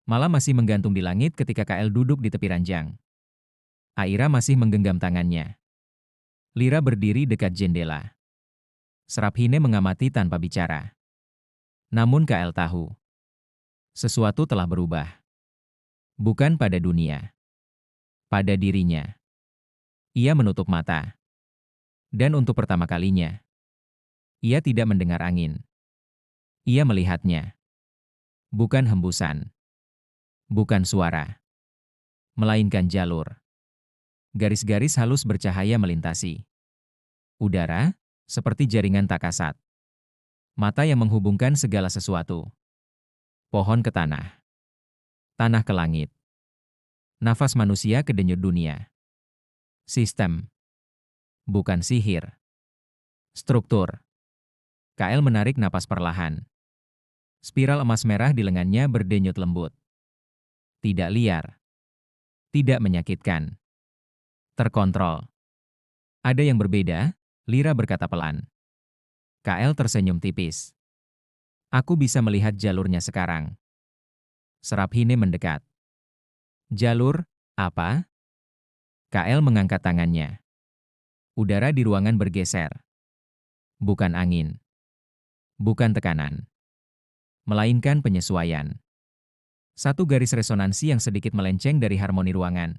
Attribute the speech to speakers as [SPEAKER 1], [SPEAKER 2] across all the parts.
[SPEAKER 1] Malam masih menggantung di langit ketika KL duduk di tepi ranjang. Aira masih menggenggam tangannya. Lira berdiri dekat jendela. Seraphine mengamati tanpa bicara. Namun KL tahu. Sesuatu telah berubah. Bukan pada dunia. Pada dirinya. Ia menutup mata. Dan untuk pertama kalinya, ia tidak mendengar angin. Ia melihatnya. Bukan hembusan. Bukan suara. Melainkan jalur. Garis-garis halus bercahaya melintasi udara, seperti jaringan tak kasat. Mata yang menghubungkan segala sesuatu. Pohon ke tanah. Tanah ke langit. Nafas manusia ke denyut dunia. Sistem. Bukan sihir. Struktur. KL menarik napas perlahan. Spiral emas merah di lengannya berdenyut lembut. Tidak liar. Tidak menyakitkan. Terkontrol. Ada yang berbeda, Lira berkata pelan. KL tersenyum tipis. Aku bisa melihat jalurnya sekarang. Seraphine mendekat. Jalur, apa? KL mengangkat tangannya. Udara di ruangan bergeser. Bukan angin. Bukan tekanan. Melainkan penyesuaian. Satu garis resonansi yang sedikit melenceng dari harmoni ruangan.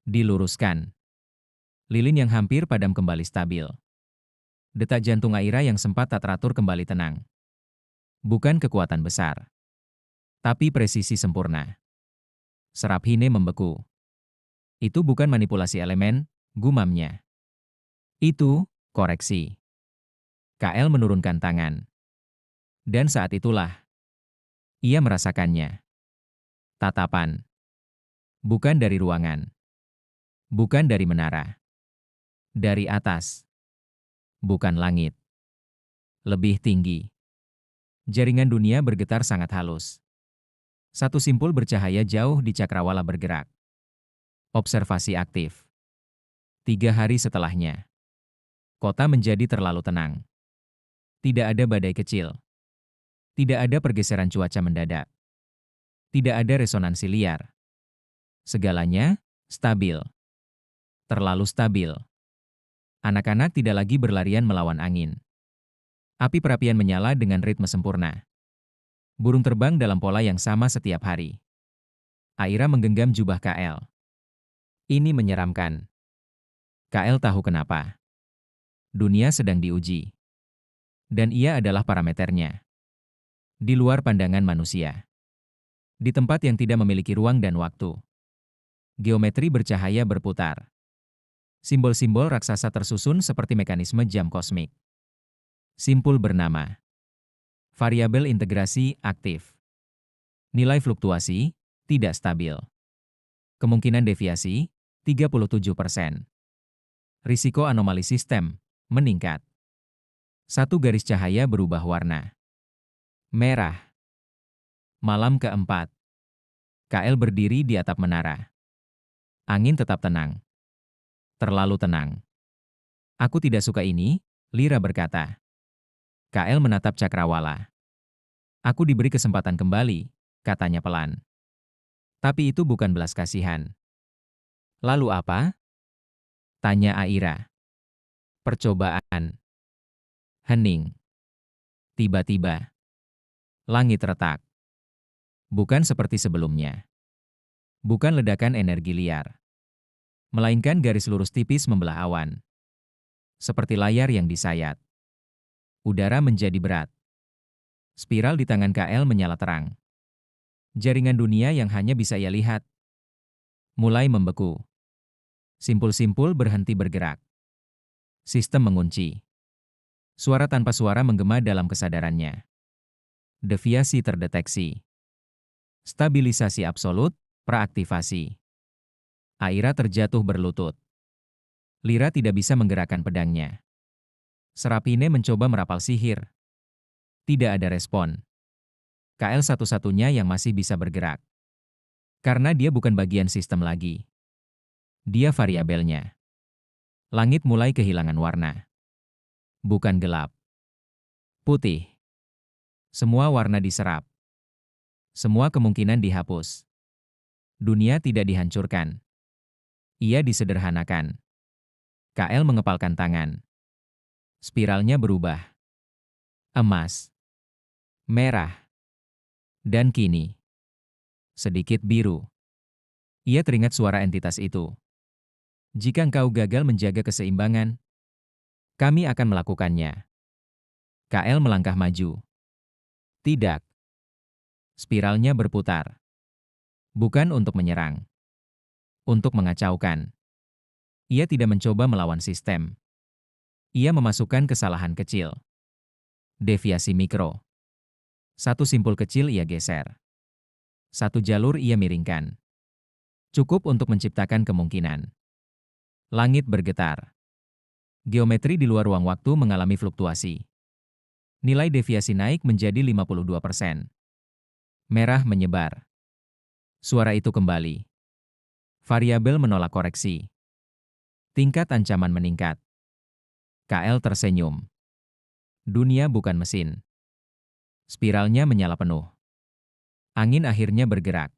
[SPEAKER 1] Diluruskan. Lilin yang hampir padam kembali stabil. Detak jantung Aira yang sempat tak teratur kembali tenang. Bukan kekuatan besar. Tapi presisi sempurna. Seraphine membeku. Itu bukan manipulasi elemen, gumamnya. Itu, koreksi. KL menurunkan tangan. Dan saat itulah, ia merasakannya. Tatapan. Bukan dari ruangan. Bukan dari menara. Dari atas. Bukan langit. Lebih tinggi. Jaringan dunia bergetar sangat halus. Satu simpul bercahaya jauh di cakrawala bergerak. Observasi aktif. 3 hari setelahnya. Kota menjadi terlalu tenang. Tidak ada badai kecil. Tidak ada pergeseran cuaca mendadak. Tidak ada resonansi liar. Segalanya stabil. Terlalu stabil. Anak-anak tidak lagi berlarian melawan angin. Api perapian menyala dengan ritme sempurna. Burung terbang dalam pola yang sama setiap hari. Aira menggenggam jubah KL. Ini menyeramkan. KL tahu kenapa. Dunia sedang diuji. Dan ia adalah parameternya. Di luar pandangan manusia. Di tempat yang tidak memiliki ruang dan waktu. Geometri bercahaya berputar. Simbol-simbol raksasa tersusun seperti mekanisme jam kosmik. Simpul bernama. Variabel integrasi aktif. Nilai fluktuasi tidak stabil. Kemungkinan deviasi 37%. Risiko anomali sistem meningkat. Satu garis cahaya berubah warna. Merah. Malam keempat. KL berdiri di atap menara. Angin tetap tenang. Terlalu tenang. Aku tidak suka ini, Lira berkata. KL menatap cakrawala. Aku diberi kesempatan kembali, katanya pelan. Tapi itu bukan belas kasihan. Lalu apa? Tanya Aira. Percobaan. Hening. Tiba-tiba. Langit retak. Bukan seperti sebelumnya. Bukan ledakan energi liar. Melainkan garis lurus tipis membelah awan. Seperti layar yang disayat. Udara menjadi berat. Spiral di tangan KL menyala terang. Jaringan dunia yang hanya bisa ia lihat. Mulai membeku. Simpul-simpul berhenti bergerak. Sistem mengunci. Suara tanpa suara menggema dalam kesadarannya. Deviasi terdeteksi. Stabilisasi absolut, praaktivasi. Aira terjatuh berlutut. Lira tidak bisa menggerakkan pedangnya. Seraphine mencoba merapal sihir. Tidak ada respon. KL satu-satunya yang masih bisa bergerak. Karena dia bukan bagian sistem lagi. Dia variabelnya. Langit mulai kehilangan warna. Bukan gelap. Putih. Semua warna diserap. Semua kemungkinan dihapus. Dunia tidak dihancurkan. Ia disederhanakan. KL mengepalkan tangan. Spiralnya berubah. Emas, merah, dan kini sedikit biru. Ia teringat suara entitas itu. Jika engkau gagal menjaga keseimbangan, kami akan melakukannya. KL melangkah maju. Tidak. Spiralnya berputar. Bukan untuk menyerang. Untuk mengacaukan. Ia tidak mencoba melawan sistem. Ia memasukkan kesalahan kecil. Deviasi mikro. Satu simpul kecil ia geser. Satu jalur ia miringkan. Cukup untuk menciptakan kemungkinan. Langit bergetar. Geometri di luar ruang waktu mengalami fluktuasi. Nilai deviasi naik menjadi 52%. Merah menyebar. Suara itu kembali. Variabel menolak koreksi. Tingkat ancaman meningkat. KL tersenyum. Dunia bukan mesin. Spiralnya menyala penuh. Angin akhirnya bergerak.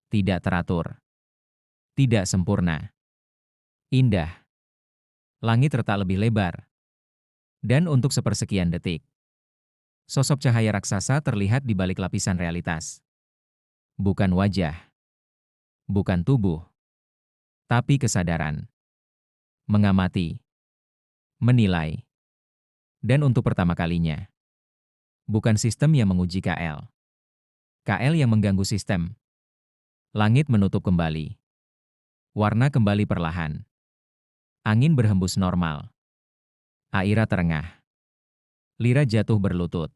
[SPEAKER 1] Tidak teratur. Tidak sempurna. Indah. Langit retak lebih lebar. Dan untuk sepersekian detik, sosok cahaya raksasa terlihat di balik lapisan realitas. Bukan wajah. Bukan tubuh. Tapi kesadaran. Mengamati. Menilai. Dan untuk pertama kalinya, bukan sistem yang menguji KL. KL yang mengganggu sistem. Langit menutup kembali. Warna kembali perlahan. Angin berhembus normal. Aira terengah. Lira jatuh berlutut.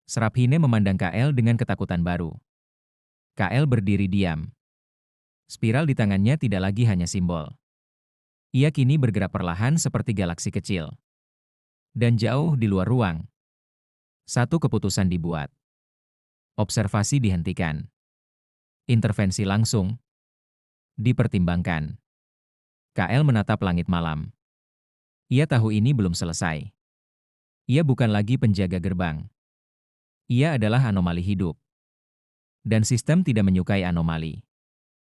[SPEAKER 1] Seraphine memandang KL dengan ketakutan baru. KL berdiri diam. Spiral di tangannya tidak lagi hanya simbol. Ia kini bergerak perlahan seperti galaksi kecil. Dan jauh di luar ruang, satu keputusan dibuat. Observasi dihentikan. Intervensi langsung dipertimbangkan. KL menatap langit malam. Ia tahu ini belum selesai. Ia bukan lagi penjaga gerbang. Ia adalah anomali hidup. Dan sistem tidak menyukai anomali.